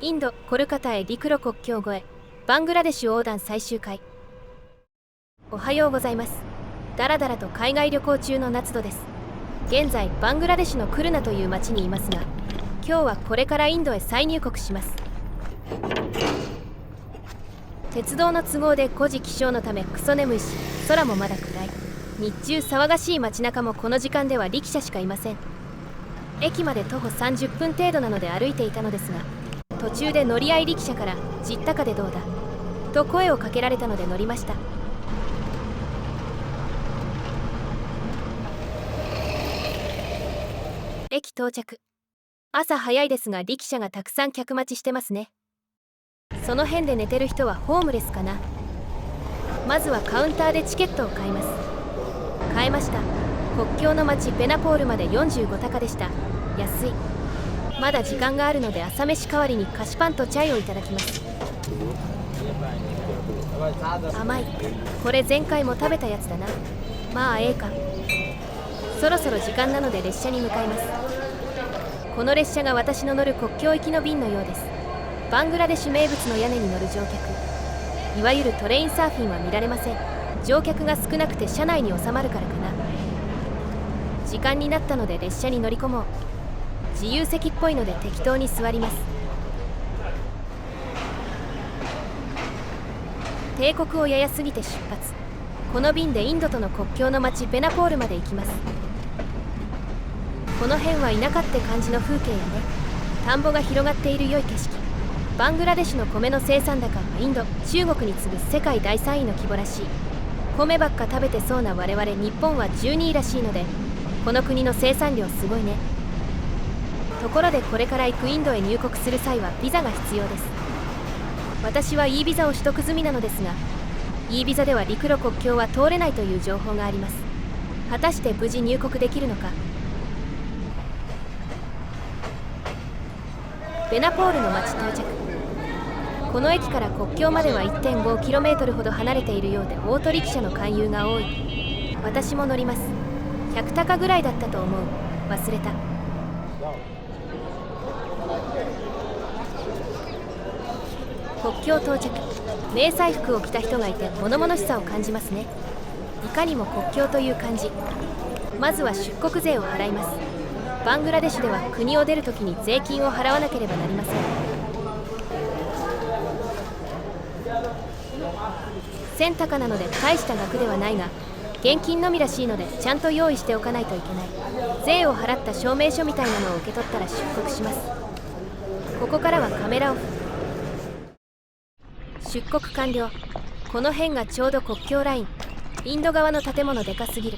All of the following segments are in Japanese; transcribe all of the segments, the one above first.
インド・コルカタへ陸路国境越え、バングラデシュ横断最終回。おはようございます。だらだらと海外旅行中の夏度です。現在バングラデシュのクルナという町にいますが、今日はこれからインドへ再入国します。鉄道の都合で5時起床のためクソ眠いし、空もまだ暗い。日中騒がしい街中もこの時間では力車しかいません。駅まで徒歩30分程度なので歩いていたのですが、途中で乗り合い力車から「じったかでどうだ?」と声をかけられたので乗りました。駅到着。朝早いですが力車がたくさん客待ちしてますね。その辺で寝てる人はホームレスかな。まずはカウンターでチケットを買います。買えました。国境の町ベナポールまで45タカでした。安い。まだ時間があるので朝飯代わりに菓子パンとチャイをいただきます。甘い。これ前回も食べたやつだな。まあええか。そろそろ時間なので列車に向かいます。この列車が私の乗る国境行きの便のようです。バングラデシュ名物の屋根に乗る乗客、いわゆるトレインサーフィンは見られません。乗客が少なくて車内に収まるからかな。時間になったので列車に乗り込もう。自由席っぽいので適当に座ります。帝国をやや過ぎて出発。この便でインドとの国境の町ベナポールまで行きます。この辺は田舎って感じの風景やね。田んぼが広がっている良い景色。バングラデシュの米の生産高はインド、中国に次ぐ世界第3位の規模らしい。米ばっか食べてそうな我々日本は12位らしいので、この国の生産量すごいね。ところでこれから行くインドへ入国する際はビザが必要です。私は E ビザを取得済みなのですが、 E ビザでは陸路国境は通れないという情報があります。果たして無事入国できるのか。ベナポールの町到着。この駅から国境までは 1.5km ほど離れているようでオートリキシャの勧誘が多い。私も乗ります。100タカぐらいだったと思う。忘れた。国境到着。迷彩服を着た人がいて物々しさを感じますね。いかにも国境という感じ。まずは出国税を払います。バングラデシュでは国を出るときに税金を払わなければなりません。1000タカなので大した額ではないが、現金のみらしいのでちゃんと用意しておかないといけない。税を払った証明書みたいなのを受け取ったら出国します。ここからはカメラオフ。出国完了。この辺がちょうど国境ライン。インド側の建物でかすぎる。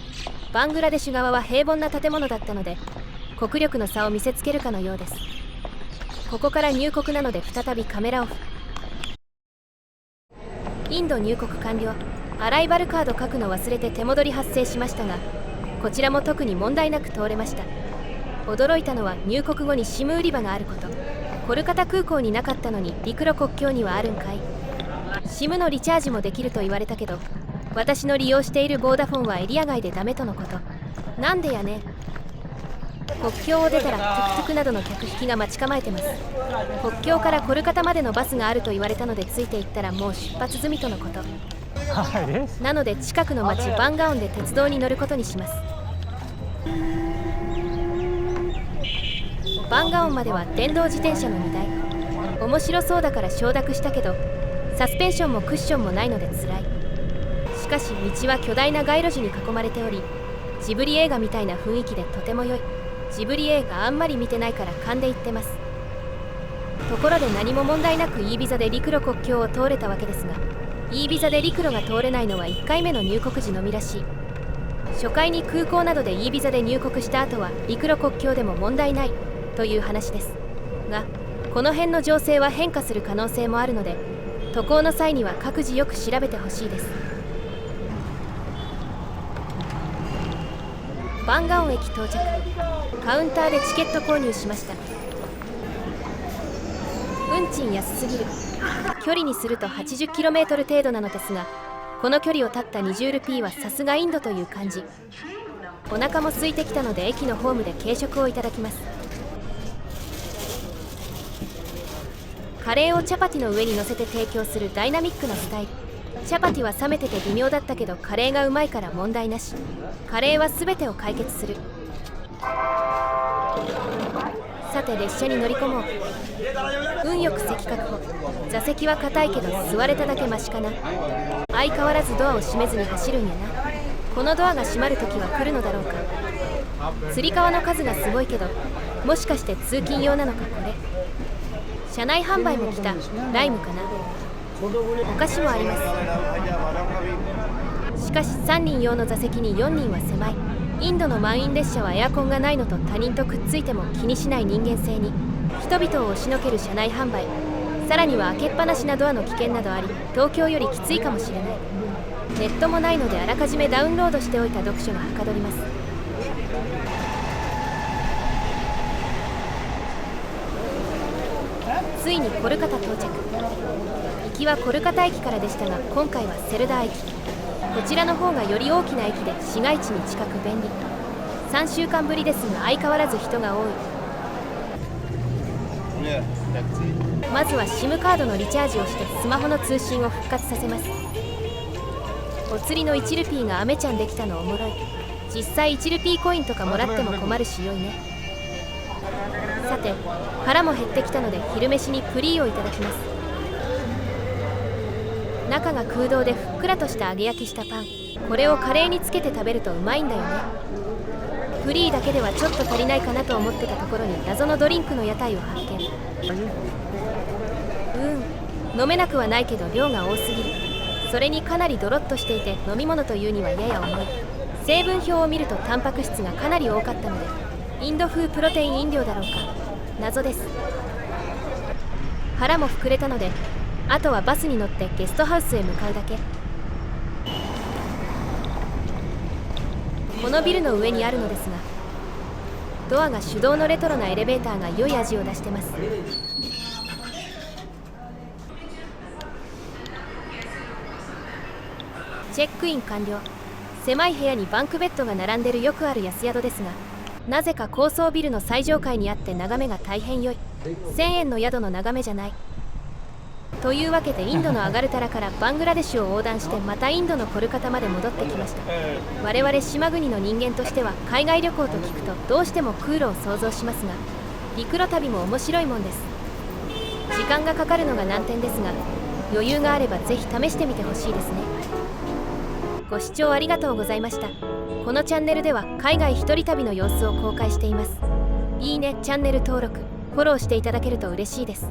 バングラデシュ側は平凡な建物だったので、国力の差を見せつけるかのようです。ここから入国なので再びカメラオフ。インド入国完了。アライバルカード書くの忘れて手戻り発生しましたが、こちらも特に問題なく通れました。驚いたのは入国後に SIM 売り場があること。コルカタ空港になかったのに陸路国境にはあるんかい。 SIM のリチャージもできると言われたけど、私の利用しているボーダフォンはエリア外でダメとのこと。なんでやねん。国境を出たらトゥクトゥクなどの客引きが待ち構えてます。国境からコルカタまでのバスがあると言われたのでついていったらもう出発済みとのこと。なので近くの町バンガオンで鉄道に乗ることにします。バンガオンまでは電動自転車の荷台。面白そうだから承諾したけど、サスペンションもクッションもないので辛い。しかし道は巨大な街路樹に囲まれており、ジブリ映画みたいな雰囲気でとても良い。ジブリ映画あんまり見てないから勘で言ってます。ところで何も問題なく E ビザで陸路国境を通れたわけですが、 E ビザで陸路が通れないのは1回目の入国時のみらしい。初回に空港などで E ビザで入国した後は陸路国境でも問題ないという話ですが、この辺の情勢は変化する可能性もあるので、渡航の際には各自よく調べてほしいです。バンガオン駅到着。カウンターでチケット購入しました。運賃安すぎる。距離にすると 80km 程度なのですが、この距離を立った20ルピーはさすがインドという感じ。お腹も空いてきたので駅のホームで軽食をいただきます。カレーをチャパティの上に乗せて提供するダイナミックなスタイル。チャパティは冷めてて微妙だったけどカレーがうまいから問題なし。カレーは全てを解決する。さて列車に乗り込もう。運よく席確保。座席は硬いけど座れただけマシかな。相変わらずドアを閉めずに走るんやな。このドアが閉まる時は来るのだろうか。つり革の数がすごいけど、もしかして通勤用なのか。これ車内販売も来た。ライムかな。お菓子もあります。しかし3人用の座席に4人は狭い。インドの満員列車はエアコンがないのと他人とくっついても気にしない人間性に、人々を押しのける車内販売、さらには開けっぱなしなドアの危険などあり、東京よりきついかもしれない。ネットもないのであらかじめダウンロードしておいた読書がはかどります。ついにコルカタ到着。行きはコルカタ駅からでしたが、今回はセルダー駅。こちらの方がより大きな駅で市街地に近く便利。3週間ぶりですが相変わらず人が多い。まずは SIM カードのリチャージをしてスマホの通信を復活させます。お釣りの1ルピーがアメちゃんできたのおもろい。実際1ルピーコインとかもらっても困るしよいね。さて腹も減ってきたので昼飯にプリーをいただきます。中が空洞でふっくらとした揚げ焼きしたパン。これをカレーにつけて食べるとうまいんだよね。プリーだけではちょっと足りないかなと思ってたところに謎のドリンクの屋台を発見。飲めなくはないけど量が多すぎる。それにかなりドロッとしていて飲み物というにはやや重い。成分表を見るとタンパク質がかなり多かったのでインド風プロテイン飲料だろうか。謎です。腹も膨れたのであとはバスに乗ってゲストハウスへ向かうだけ。このビルの上にあるのですが、ドアが手動のレトロなエレベーターが良い味を出してます。チェックイン完了。狭い部屋にバンクベッドが並んでるよくある安宿ですが、なぜか高層ビルの最上階にあって眺めが大変良い。1000円の宿の眺めじゃない。というわけでインドのアガルタラからバングラデシュを横断してまたインドのコルカタまで戻ってきました。我々島国の人間としては海外旅行と聞くとどうしても空路を想像しますが、陸路旅も面白いもんです。時間がかかるのが難点ですが、余裕があればぜひ試してみてほしいですね。ご視聴ありがとうございました。このチャンネルでは海外一人旅の様子を公開しています。いいね、チャンネル登録、フォローしていただけると嬉しいです。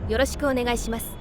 よろしくお願いします。